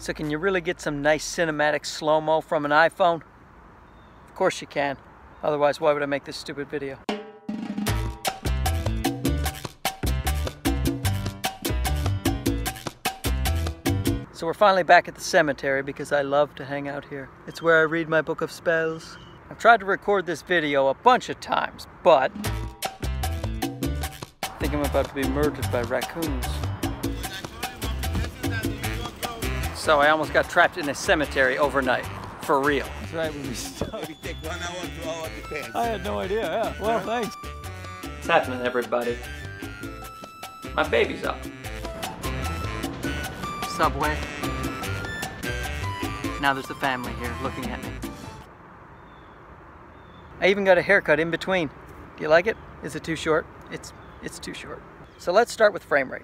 So can you really get some nice cinematic slow-mo from an iPhone? Of course you can. Otherwise, why would I make this stupid video? So we're finally back at the cemetery because I love to hang out here. It's where I read my book of spells. I've tried to record this video a bunch of times, but I think I'm about to be murdered by raccoons. So I almost got trapped in a cemetery overnight. For real. That's right, when we stuck. We take 1 hour, 2 hours, depends. I had no idea, yeah. Well, thanks. What's happening, everybody? My baby's up. Subway. Now there's the family here looking at me. I even got a haircut in between. Do you like it? Is it too short? It's too short. So let's start with frame rate.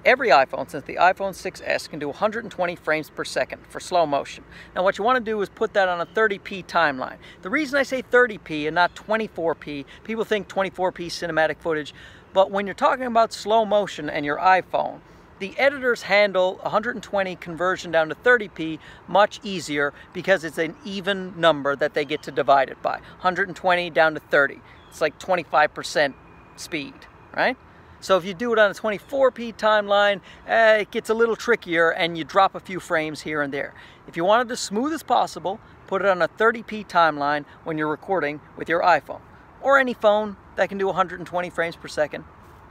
Every iPhone, since the iPhone 6s, can do 120 frames per second for slow motion. Now what you want to do is put that on a 30p timeline. The reason I say 30p and not 24p, people think 24p cinematic footage, but when you're talking about slow motion and your iPhone, the editors handle 120 conversion down to 30p much easier because it's an even number that they get to divide it by. 120 down to 30. It's like 25% speed, right? So if you do it on a 24p timeline, it gets a little trickier and you drop a few frames here and there. If you want it as smooth as possible, put it on a 30p timeline when you're recording with your iPhone or any phone that can do 120 frames per second.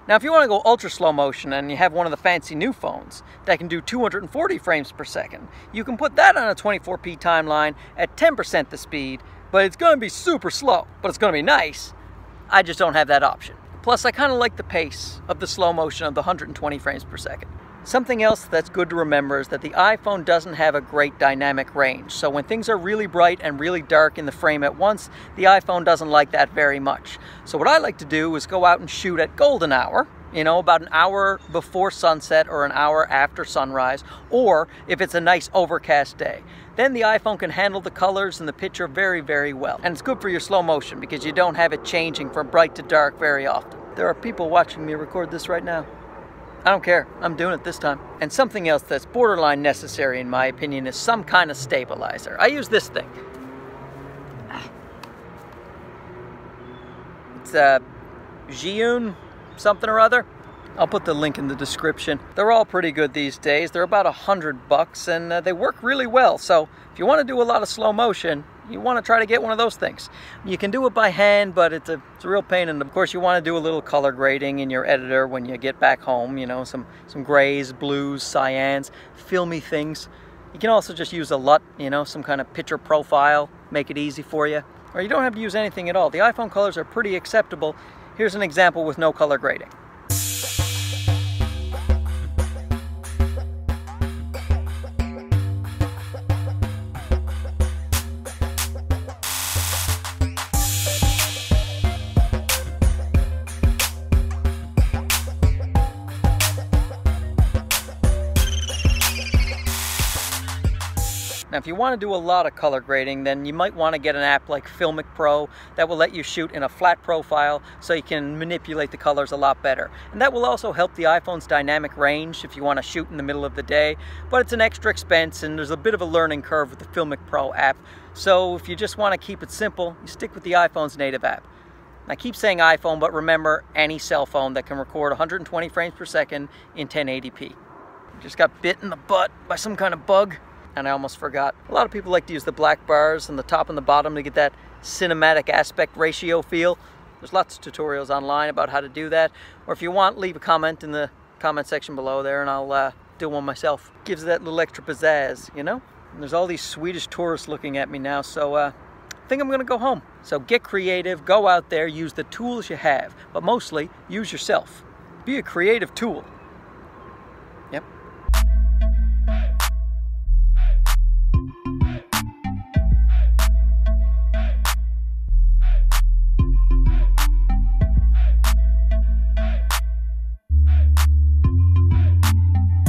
Now if you want to go ultra slow motion and you have one of the fancy new phones that can do 240 frames per second, you can put that on a 24p timeline at 10% the speed, but it's going to be super slow, but it's going to be nice. I just don't have that option. Plus, I kind of like the pace of the slow motion of the 120 frames per second. Something else that's good to remember is that the iPhone doesn't have a great dynamic range. So when things are really bright and really dark in the frame at once, the iPhone doesn't like that very much. So what I like to do is go out and shoot at golden hour, you know, about an hour before sunset or an hour after sunrise, or if it's a nice overcast day. Then the iPhone can handle the colors and the picture very, very well. And it's good for your slow motion because you don't have it changing from bright to dark very often. There are people watching me record this right now. I don't care, I'm doing it this time. And something else that's borderline necessary in my opinion is some kind of stabilizer. I use this thing. It's a Zhiyun something or other. I'll put the link in the description. They're all pretty good these days. They're about $100 and they work really well. So if you want to do a lot of slow motion, you want to try to get one of those things. You can do it by hand, but it's a real pain. And of course you want to do a little color grading in your editor when you get back home, you know, some grays, blues, cyans, filmy things. You can also just use a LUT, you know, some kind of picture profile, make it easy for you. Or you don't have to use anything at all. The iPhone colors are pretty acceptable. Here's an example with no color grading. Now if you want to do a lot of color grading, then you might want to get an app like Filmic Pro that will let you shoot in a flat profile so you can manipulate the colors a lot better. And that will also help the iPhone's dynamic range if you want to shoot in the middle of the day, but it's an extra expense and there's a bit of a learning curve with the Filmic Pro app. So if you just want to keep it simple, you stick with the iPhone's native app. I keep saying iPhone, but remember any cell phone that can record 120 frames per second in 1080p. Just got bit in the butt by some kind of bug. And I almost forgot. A lot of people like to use the black bars on the top and the bottom to get that cinematic aspect ratio feel. There's lots of tutorials online about how to do that. Or if you want, leave a comment in the comment section below there and I'll do one myself. Gives it that little extra pizzazz, you know? And there's all these Swedish tourists looking at me now, so I think I'm gonna go home. So get creative, go out there, use the tools you have, but mostly use yourself. Be a creative tool.